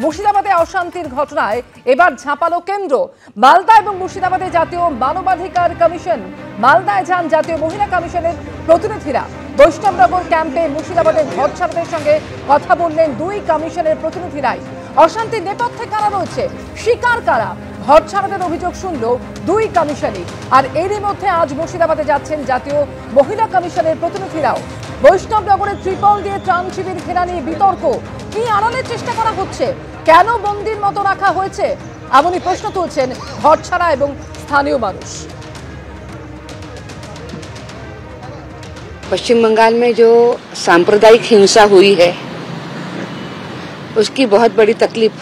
মুর্শিদাবাদে অশান্তির ঘটনায় এবার ঝাঁপালো কেন্দ্র। মালদা এবং মুর্শিদাবাদে জাতীয় মানবাধিকার কমিশন, মালদায় যান জাতীয় মহিলা কমিশনের প্রতিনিধিরা। বৈষ্ণবনগর ক্যাম্পে মুর্শিদাবাদের ঘটছাড়াদের সঙ্গে কথা বললেন দুই কমিশনের প্রতিনিধিরাই। অশান্তির নেপথ্যে কারা রয়েছে, শিকার কারা, ঘটছাড়াদের অভিযোগ শুনল দুই কমিশনই। আর এরই মধ্যে আজ মুর্শিদাবাদে যাচ্ছেন জাতীয় মহিলা কমিশনের প্রতিনিধিরাও। বৈষ্ণবনগরে ত্রিপল দিয়ে ত্রাণ শিবির ঘেরা নিয়ে বিতর্ক। কি আড়ালের চেষ্টা করা হচ্ছে, কেন বন্দির মতো রাখা হয়েছে, এমনই প্রশ্ন তুলছেন ঘটছাড়া এবং স্থানীয় মানুষ। पश्चिम बंगाल में जो सांप्रदायिक हिंसा हुई है उसकी बहुत बड़ी तकलीफ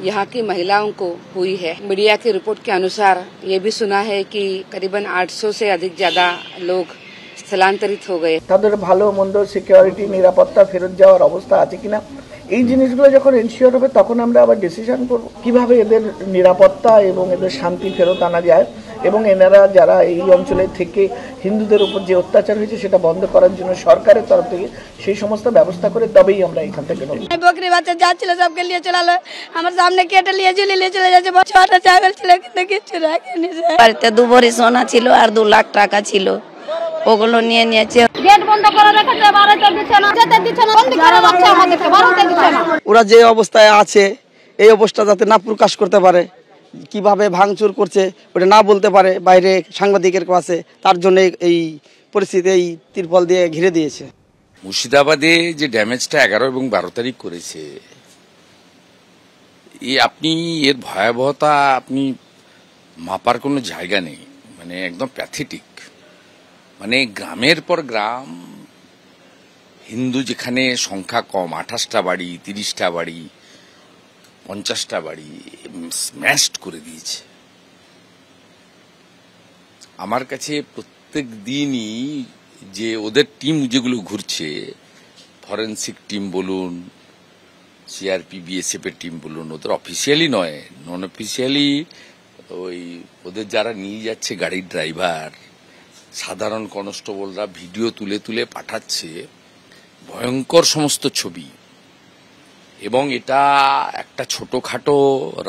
यहाँ की महिलाओं को हुई है। मीडिया की रिपोर्ट के अनुसार ये भी सुना है कि करीबन 800 से अधिक ज्यादा लोग স্থলান্তরিত হয়ে গেছে। তাদের ভালো মন্দ সিকিউরিটি নিরাপত্তা ফেরত যাওয়ার অবস্থা আছে কিনা এই জিনিসগুলো যখন এনশিওর হবে তখন আমরা আবার ডিসিশন করব কিভাবে এদের নিরাপত্তা এবং এদের শান্তি ফেরত আনা যায় এবং এনারা যারা এই অঞ্চলে থেকে হিন্দুদের উপর যে অত্যাচার হয়েছে সেটা বন্ধ করার জন্য সরকারের তরফ থেকে সেই সমস্ত ব্যবস্থা করে তবেই আমরা এখান থেকে বেরোব। বকরি বাচ্চা যাচ্ছিল সবকে নিয়ে চলে আমার সামনে কেটে নিয়ে চলে যাচ্ছে। ছোট ছাগল ছিল কিন্তু কিছু রাখেনি। বাড়িতে 2 ভরি সোনা ছিল আর 2 লাখ টাকা ছিল, ওগুলো নিয়ে নিয়েছে। গেট বন্ধ করে রেখেছে, বাড়িতে দিচ্ছে না, যেতে দিচ্ছে না, বন্ধ করে রাখছে আমাদেরকে, বাড়িতে দিচ্ছে না। ওরা যে অবস্থায় আছে এই অবস্থা যাতে না প্রকাশ করতে পারে, কিভাবে ভাঙচুর করছে ওটা না বলতে পারে বাইরে সাংবাদিকের কাছে, তার জন্য এই পরিস্থিতি এই ত্রিপল দিয়ে ঘিরে দিয়েছে। মুর্শিদাবাদে যে ড্যামেজটা 11 এবং 12 তারিখ করেছে, আপনি এর ভয়াবহতা আপনি মাপার কোনো জায়গা নেই, মানে একদম প্যাথেটিক। মানে গ্রামের পর গ্রাম, হিন্দু যেখানে সংখ্যা কম, 28টা বাড়ি, 30টা বাড়ি, 50টা বাড়ি স্ম্যাশড করে দিয়েছে। আমার কাছে প্রত্যেক দিনই যে ওদের টিম যেগুলো ঘুরছে, ফরেন্সিক টিম বলুন, সিআরপি বিএসএফ এর টিম বলুন, ওদের অফিসিয়ালি নয়, নন অফিসিয়ালি ওই ওদের যারা নিয়ে যাচ্ছে গাড়ির ড্রাইভার, সাধারণ কনস্টেবলরা ভিডিও তুলে তুলে পাঠাচ্ছে, ভয়ঙ্কর সমস্ত ছবি। এবং এটা একটা ছোটখাটো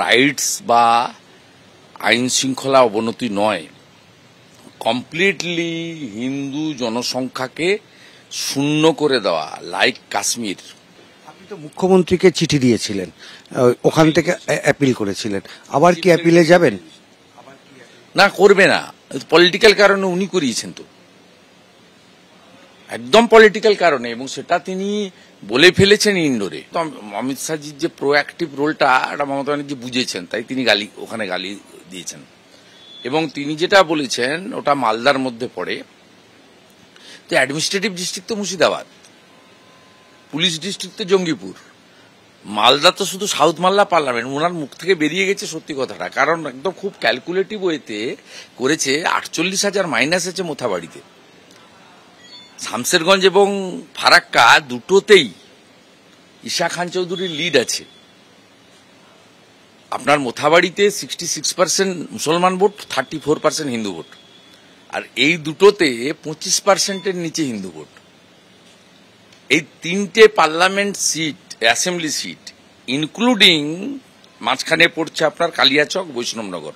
রাইটস বা আইন শৃঙ্খলা অবনতি নয়, কমপ্লিটলি হিন্দু জনসংখ্যাকে শূন্য করে দেওয়া, লাইক কাশ্মীর। আপনি তো মুখ্যমন্ত্রীকে চিঠি দিয়েছিলেন, ওখান থেকে অ্যাপিল করেছিলেন, আবার কি অ্যাপিলে যাবেন? না, করবে না, পলিটিক্যাল কারণে উনি করিয়েছেন তো, একদম পলিটিক্যাল কারণে, এবং সেটা তিনি বলে ফেলেছেন ইন্ডোরে। অমিত শাহজির যে প্রোঅ্যাক্টিভ রোলটা এটা মমতা ব্যানার্জি বুঝেছেন, তাই তিনি ওখানে গালি দিয়েছেন। এবং তিনি যেটা বলেছেন ওটা মালদার মধ্যে পড়ে, তো অ্যাডমিনিস্ট্রেটিভ ডিস্ট্রিক্ট তো মুর্শিদাবাদ, পুলিশ ডিস্ট্রিক্ট তো জঙ্গিপুর, মালদা তো শুধু সাউথ মালদা পার্লামেন্ট। ওনার মুখ থেকে বেরিয়ে গেছে সত্যি কথাটা, কারণ একদম খুব ক্যালকুলেটিভ ওয়েতে করেছে। 48,000 মাইনাস আছে মোথাবাড়িতে, শামসেরগঞ্জ এবং ফারাক্কা দুটোতেই ঈশা খান চৌধুরীর লিড আছে। আপনার মোথাবাড়িতে 66% মুসলমান ভোট, 34% হিন্দু ভোট, আর এই দুটোতে 25%-এর নিচে হিন্দু ভোট। এই 3টে parliament seat, assembly seat, including মাঝখানে পড়ছে আপনার কালিয়াচক, বৈষ্ণবনগর,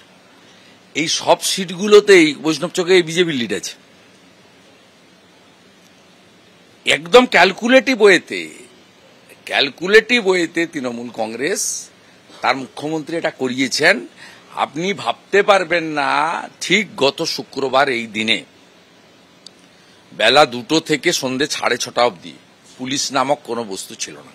এই সব সিটগুলোতেই বৈষ্ণবচকে বিজেপি লিড আছে। একদম ক্যালকুলেটিভ ওয়েতে তৃণমূল কংগ্রেস তার মুখ্যমন্ত্রী এটা করিয়েছেন। আপনি ভাবতে পারবেন না, ঠিক গত শুক্রবার এই দিনে বেলা 2টো থেকে সন্ধ্যে 6:30 অবধি পুলিশ নামক কোনো বস্তু ছিল না।